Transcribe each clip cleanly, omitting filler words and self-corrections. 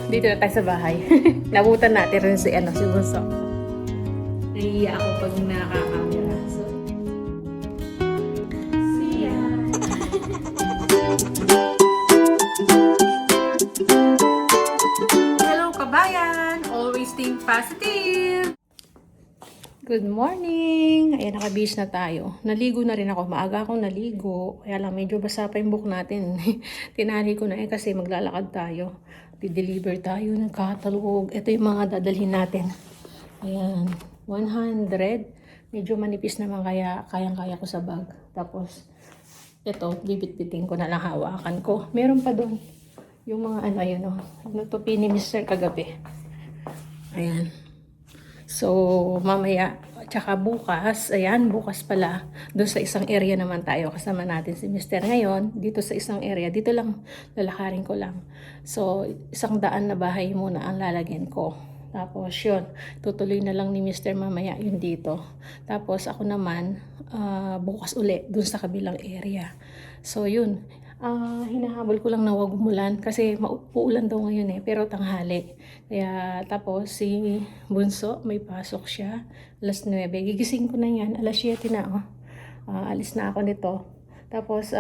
Dito na tayo sa bahay. Nabutan natin rin si Bunso. Nahihiya ako pag nakakamera. So, see ya! Hello kabayan! Always think positive! Good morning! Ayan, nakabihis na tayo. Naligo na rin ako. Maaga akong naligo. Kaya lang, medyo basa pa yung buhok natin. Tinali ko na kasi maglalakad tayo. Di-deliver tayo ng catalog. Ito yung mga dadalhin natin. Ayan, 100. Medyo manipis naman kaya kayang-kaya ko sa bag. Tapos, ito, bibit-bitin ko na lang, hawakan ko. Meron pa doon. Yung mga ayun o. Nutupi ni Mr. kagabi. Ayan. So, mamaya, tsaka bukas, ayan, bukas pala, doon sa isang area naman tayo, kasama natin si Mr. ngayon, dito sa isang area, dito lang, lalakarin ko lang. So, 100 na bahay muna ang lalagyan ko. Tapos, yun, tutuloy na lang ni Mr. mamaya yun dito. Tapos, ako naman, bukas uli, doon sa kabilang area. So, yun, hinahabol ko lang na wag umulan kasi mauulan daw ngayon pero tanghali. Kaya tapos si Bunso may pasok siya alas 9. Gigising ko na yan alas 7 na alis na ako nito. Tapos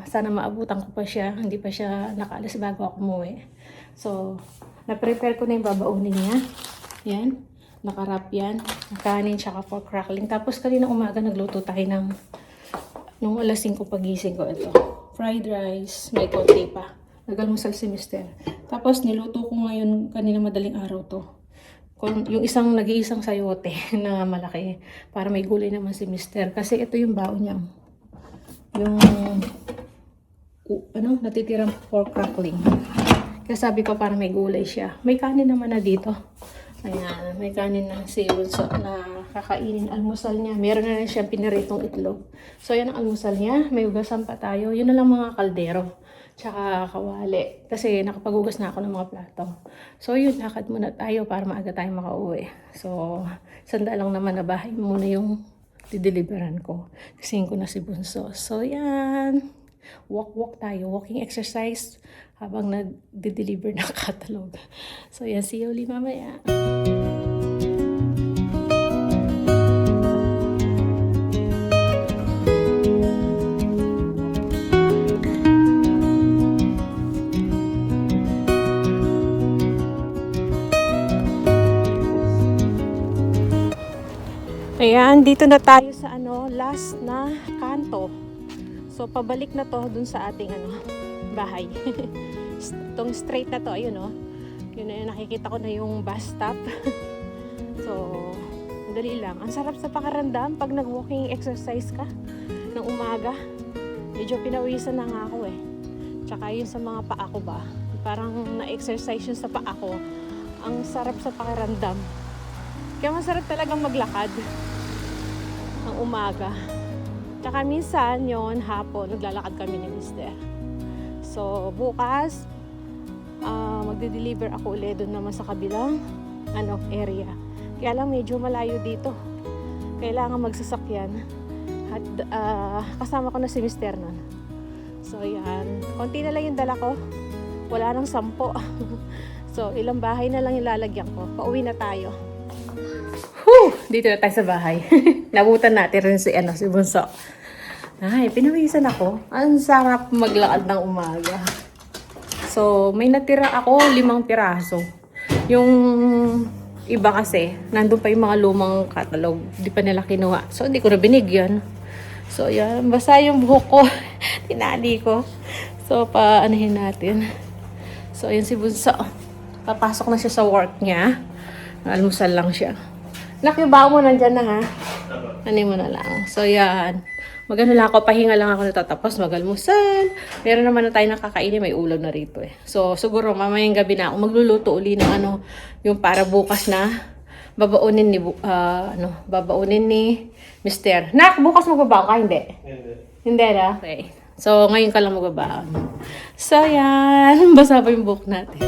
sana maabutan ko pa siya, hindi pa siya nakaalis bago ako umuwi. So na-prepare ko na yung babaunin niya. Yan, nakarap yan, kanin tsaka pork crackling. Tapos kanina umaga nagluto tayo ng nung alas 5 pagising ko ito. Fried rice, may konti pa. Nag-almusal si Mr. Tapos niluto ko ngayon kanina madaling araw to. Yung nag-iisang sayote na malaki para may gulay naman si Mr. Kasi ito yung baon niya. Yung natitirang pork crackling. Kaya sabi ko para may gulay siya. May kanin naman na dito. Ayan, may kanin na si Bunso na kakainin almusal niya. Meron na rin siyang piniritong itlog. So, yan ang almusal niya. May ugasan pa tayo. Yun na lang mga kaldero. Tsaka kawali. Kasi nakapag-ugas na ako ng mga plato. So, yun. Lakad muna tayo para maaga tayo makauwi. So, sanda lang naman na bahay muna yung dideliveran ko. Kasing ko na si Bunso. So, yan. Walk tayo. Walking exercise habang nag-deliver ng catalog. So, yan. See you ulit mamaya. Ayan, dito na tayo sa last na kanto. So, pabalik na to dun sa ating bahay. Itong straight na to, ayun yun na nakikita ko na yung bus stop. So, madali lang. Ang sarap sa pakiramdam pag nag-walking exercise ka ng umaga. Medyo pinawisan na nga ako Tsaka yun sa mga paa ko ba. Parang na-exercise yun sa paa ko. Ang sarap sa pakiramdam. Kaya masarap talagang maglakad ng umaga. Tsaka minsan yon hapon, naglalakad kami ni Mr. So, bukas, magde-deliver ako ulit doon naman sa kabilang area. Kaya lang medyo malayo dito. Kailangan magsasakyan. At kasama ko na si Mr. nun. So, yan. Konti na lang yung dala ko. Wala nang 10. So, ilang bahay na lang ilalagyan ko. Pauwi na tayo. Dito na tayo sa bahay. Nabutan natin rin si Bunso. Ay, pinawisan ako. Ang sarap maglakad ng umaga. So, may natira ako 5 piraso. Yung iba kasi, nandun pa yung mga lumang catalog. Hindi pa nila kinuha. So, hindi ko na binigyan. So, yan. Basta yung buhok ko. Tinali ko. So, paanahin natin. So, yan si Bunso. Papasok na siya sa work niya. Almusal lang siya. Nakiba mo nandyan na ha. Ano mo na lang. So, yan. Magano lang ako, pahinga lang ako natatapos, magalmusal. Meron naman na tayo nakakainin, may ulam na rito So, siguro mamayang gabi na ako magluluto uli ng yung para bukas na babaunin ni Mr. Nak, bukas magbabaon ka, hindi? Hindi na? Okay. So, ngayon ka lang magbabaon. So, yan. Basa pa yung buhok natin.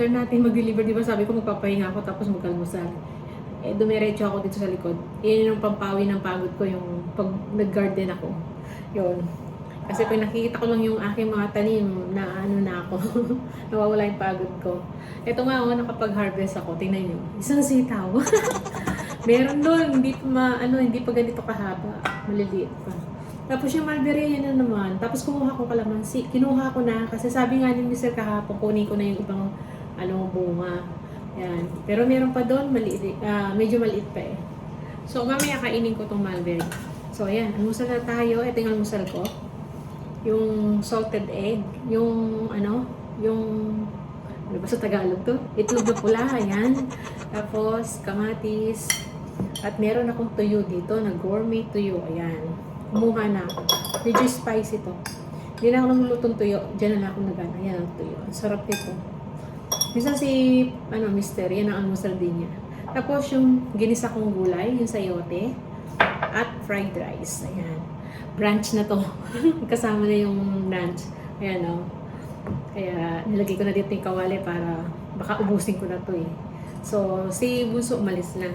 after natin mag-deliver, di ba sabi ko magpapahinga ako tapos mag-almusal. Eh, dumiretso ako dito sa likod. Yun yung pampawi ng pagod ko, yung pag nag-garden ako. Yun. Kasi pag nakikita ko lang yung aking mga tanim na ano na ako, nawawala yung pagod ko. Ito nga ako, nakapag-harvest ako. Tingnan nyo. Isang sitaw. Meron doon, hindi pa ganito kahaba. Maliliit pa. Tapos yung mulberry, yun na naman. Tapos kumuha ko kalamansi. Kinuha ko na kasi sabi nga ni Mr. kahapon, kunin ko na yung ibang bunga. Yan. Pero meron pa doon, medyo maliit pa eh. So mamaya kainin ko tong mulberry. So ayan, almusal na tayo. Ito yung almusal ko. Yung salted egg. Yung ano ba sa Tagalog to? Itlog na pula, ayan. Tapos kamatis. At meron akong tuyo dito na gourmet tuyo. Ayan. Kumuha na ako. Medyo spicy to. Hindi na ako namulutong tuyo. Diyan na ako nagana. Ayan ang tuyo. Ang sarap nito. Minsan si Mister, yan ang almusal din niya. Tapos yung ginisa kong gulay, yung sayote. At fried rice. Ayan. Brunch na to. Kasama na yung lunch. Ayan o. Kaya nilagay ko na dito yung kawali para baka ubusin ko na to eh. So, si Bunso umalis na.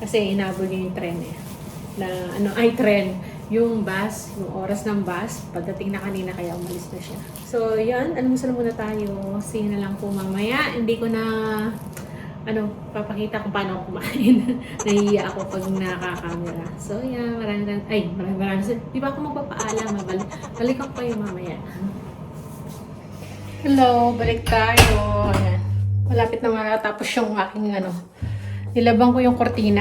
Kasi inabol niya yung tren eh. Tren. Yung bus, yung oras ng bus, pagdating na kanina kaya umalis na siya. So, yan. Almusal muna tayo. See you na lang po mamaya. Hindi ko na papakita kung paano ako kumain. Nahihiya ako pag nakakamera. So, yan. Maraming. Di ba ako magpapaalam? Balik ako kayo mamaya. Hello, balik tayo. Ayan. Malapit na matatapos yung aking nilabang ko yung kortina.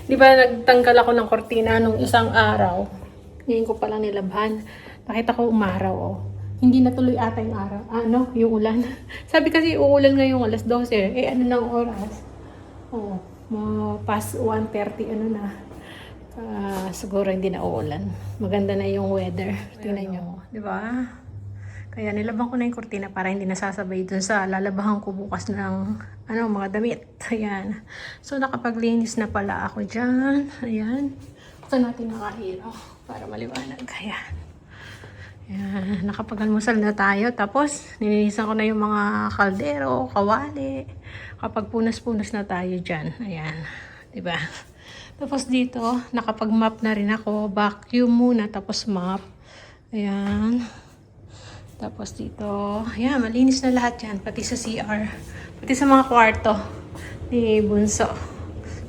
Di ba nagtanggal ako ng kortina nung isang araw? Ngayon ko palang nilabhan. Nakita ko umaraw oh. Hindi natuloy ata yung araw. Yung ulan. Sabi kasi uulan ngayong alas 12. Eh ano nang oras? Oh, past 1:30 na. Siguro hindi na uulan. Maganda na yung weather. Tingnan nyo. Di ba? Kaya nilabang ko na yung kortina para hindi nasasabay dun sa lalabahan ko bukas ng mga damit. Ayan. So, nakapaglinis na pala ako dyan. Ayan. Gusto natin nakahilo para maliwanag. Ayan. Ayan. Nakapag-almusal na tayo. Tapos, nilinisan ko na yung mga kaldero, kawali. Kapag punas-punas na tayo dyan. Ayan. Diba? Tapos dito, nakapag-mop na rin ako. Vacuum muna, tapos mop. Ayan. Tapos dito, ayan, malinis na lahat yan. Pati sa CR. Pati sa mga kwarto ni Bunso.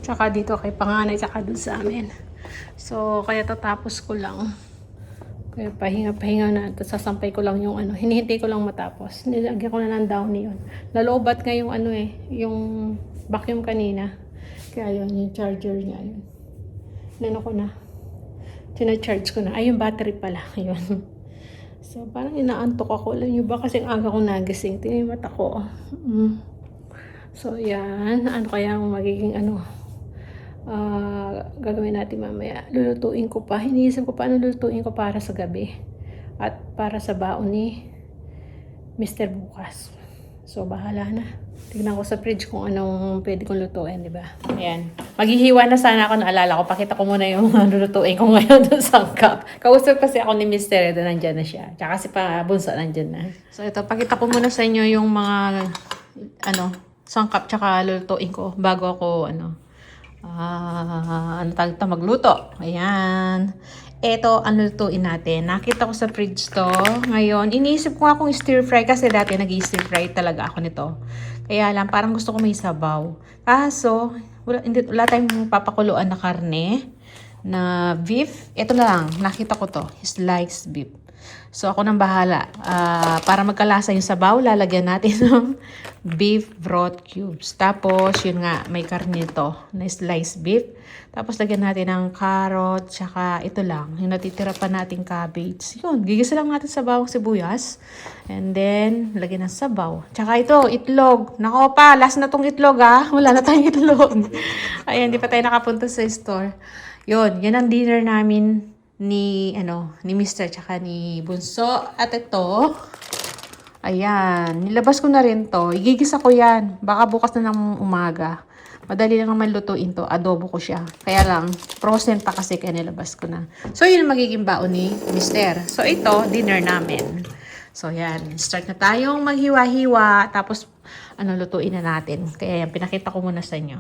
Tsaka dito kay panganay, tsaka dun sa amin. So, kaya tatapos ko lang. Kaya pahinga na. Tapos sasampay ko lang yung hinihintay ko lang matapos. Nilagyan ko na ng downy yun. Nalobat nga yung yung vacuum kanina. Kaya yun, yung charger niya yun. Ko na. Tina-charge ko na. Ay, yung battery pala. Yun. So, parang inaantok ako. Alam nyo ba? Kasi ang aga kong nagising. Tingnan yung mata ko. So, yan. Ano kaya ang magiging gagawin natin mamaya? Lulutuin ko pa. Hiniisip ko paano lulutuin ko para sa gabi. At para sa baon ni Mr. bukas. So, bahala na. Tignan ko sa fridge kung anong pwede kong lutuin, di ba? Ayan. Maghihiwa na sana ako, naalala ko. Pakita ko muna yung lulutuin ko ngayon doon sa cup. Kausap kasi ako ni Mr. Edo, nandyan na siya. Tsaka si Bunso, nandyan na. So, ito, pakita ko muna sa inyo yung mga, sangkap tsaka lulutuin ko bago ako, magluto. Ayan. Ito, ang lutuin natin. Nakita ko sa fridge to. Ngayon, iniisip ko nga kung stir fry kasi dati nag-stir fry talaga ako nito. Kaya lang, parang gusto ko may sabaw. Kaso, wala tayong papakuluan na karne, na beef. Ito na lang, nakita ko to. Sliced beef. So, ako nang bahala. Para magkalasa yung sabaw, lalagyan natin ng beef broth cubes. Tapos, yun nga, may karne to na sliced beef. Tapos, lagyan natin ng carrot, tsaka ito lang, yung natitira pa nating cabbage. Yun, gigisa lang natin sa bawang sibuyas. And then, lagyan ng sabaw. Tsaka ito, itlog. Nako pa, last na tong itlog Wala na tayong itlog. Ayan, di pa tayo nakapunta sa store. Yun, yan ang dinner namin ni Mr. tsaka ni Bunso. At ito, ayan, nilabas ko na rin to. Igigisa ko yan. Baka bukas na ng umaga. Madali lang naman lutuin to. Adobo ko siya. Kaya lang, frozen pa kasi kaya nilabas ko na. So, yun magiging baon ni Mr. So, ito, dinner namin. So, yan. Start na tayong maghiwa-hiwa. Tapos, lutuin na natin. Kaya yan, pinakita ko muna sa inyo.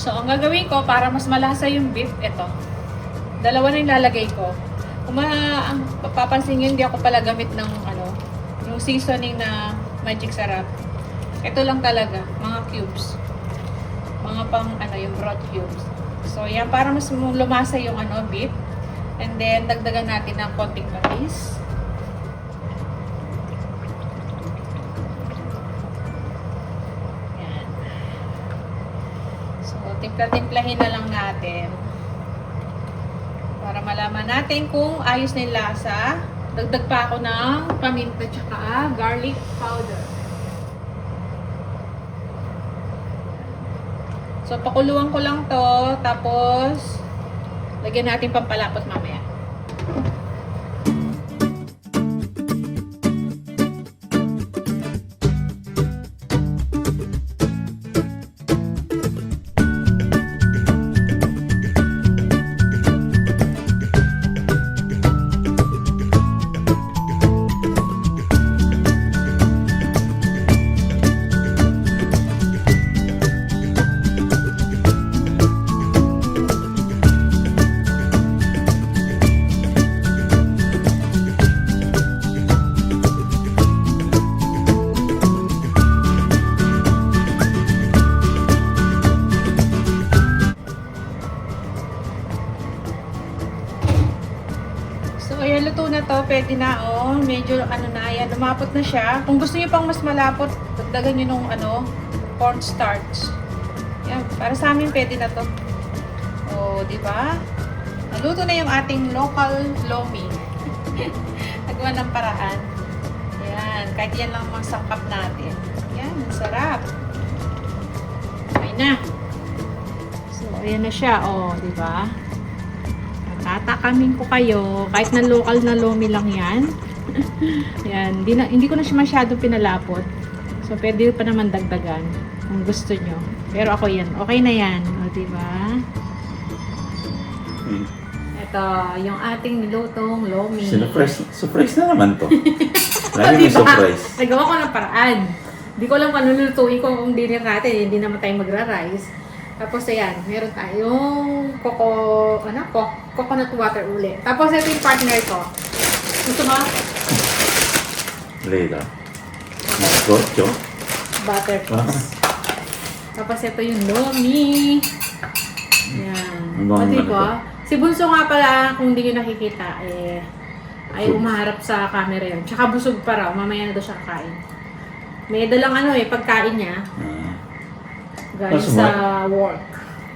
So, ang gagawin ko para mas malasa yung beef, ito. Dalawa na yung lalagay ko. Kung ang papansin nyo, hindi ako pala gamit ng yung seasoning na Magic Sarap. Ito lang talaga, mga cubes. Mga pang yung broth cubes. So, yan para mas lumasa yung beef. And then, dagdagan natin ng konting patis. Timpla-timplahin na lang natin para malaman natin kung ayos na yung lasa. Dagdag pa ako ng paminta tsaka garlic powder. So, pakuluan ko lang to, tapos lagyan natin pampalapot mamaya. So, ayan, luto na to. Pwede na, medyo, na, ayan, lumapot na siya. Kung gusto niyo pang mas malapot, dagdagan niyo nung, cornstarch. Yan, para sa amin, pwede na to. O, di ba? Naluto na yung ating local lomi. Nagawa ng paraan. Ayan, kahit yan lang masangkap natin. Ayan, sarap. Okay na. So, ayan na siya, di ba? Tatakamin ko kayo, kahit na local na lomi lang yan. Yan, hindi ko na siya masyado pinalapot. So, pwede pa naman dagdagan kung gusto nyo. Pero ako yan, okay na yan. O, diba? Ito, yung ating nilutong lomi. Surprise na naman to. Lagi diba? may surprise. Nagawa ko ng paraan. Hindi ko lang paano lutuin ko kung dinner natin. Hindi naman tayo magra-rice. Tapos, ayan, meron tayong coconut water uli. Tapos, ito yung partner ko. Gusto mo? Later. Gocho. Butter toast. Tapos, ito yung lomi. Ayan. O, diba? Si Bunso nga pala, kung hindi nyo nakikita, ay umaharap sa camera yun. Tsaka busog pa raw. Mamaya na daw siya kakain. May dalang pagkain niya. Galing sa work.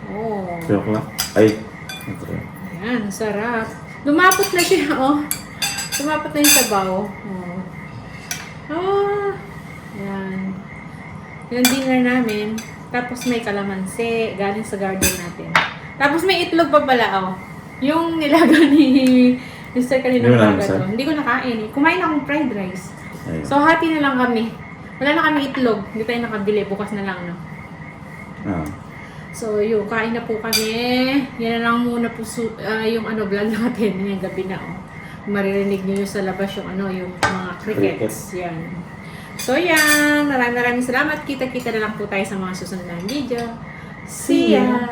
Oh. Joke lang. Ay. Ayan, sarap. Lumapot na siya, Lumapot na yung sabaw. Ayan. Yung dinner namin. Tapos may kalamansi. Galing sa garden natin. Tapos may itlog pa pala, Yung nilaga ni Mr. kanina umaga. Hindi ko nakain, Kumain akong fried rice. Ayun. So, hati na lang kami. Wala na kami itlog. Hindi tayo nakabili. Bukas na lang, So, kain na po kami. Yan na lang muna po yung vlog natin ngayong gabi na. Maririnig niyo sa labas yung yung mga crickets. Yan. So, yan. Maraming salamat. Kita-kita na lang po tayo sa mga susunod na video. See ya!